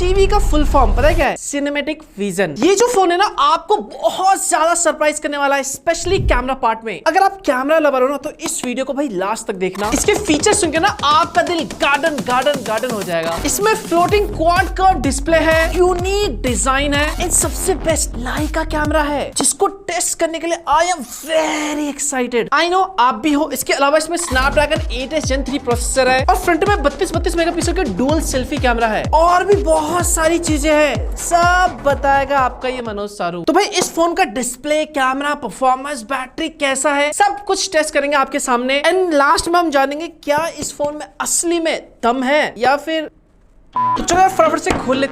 CV का full form पता है क्या है? Cinematic vision. ये जो फोन है ना आपको बहुत ज्यादा सरप्राइज करने वाला है, स्पेशली कैमरा पार्ट में। अगर आप कैमरा लवर हो ना तो इस वीडियो को भाई लास्ट तक देखना। इसके फीचर सुन के ना आपका दिल गार्डन गार्डन गार्डन हो जाएगा। इसमें फ्लोटिंग क्वाड कर्व डिस्प्ले है, यूनिक डिजाइन है, एंड सबसे बेस्ट लाइका कैमरा है जिसको टेस्ट करने के लिए I am very excited. I know आप भी हो। इसके अलावा इसमें स्नैपड्रैगन 8s Gen 3 प्रोसेसर है और फ्रंट में 32 मेगापिक्सल के डुअल सेल्फी कैमरा है और भी बहुत सारी चीजें हैं। सब बताएगा आपका ये मनोज सारू। तो भाई इस फोन का डिस्प्ले, कैमरा, परफॉर्मेंस, बैटरी कैसा है, सब कुछ टेस्ट करेंगे आपके सामने। एंड लास्ट में हम जानेंगे क्या इस फोन में असली में दम है या फिर। तो चलो फटाफट से खोल लेते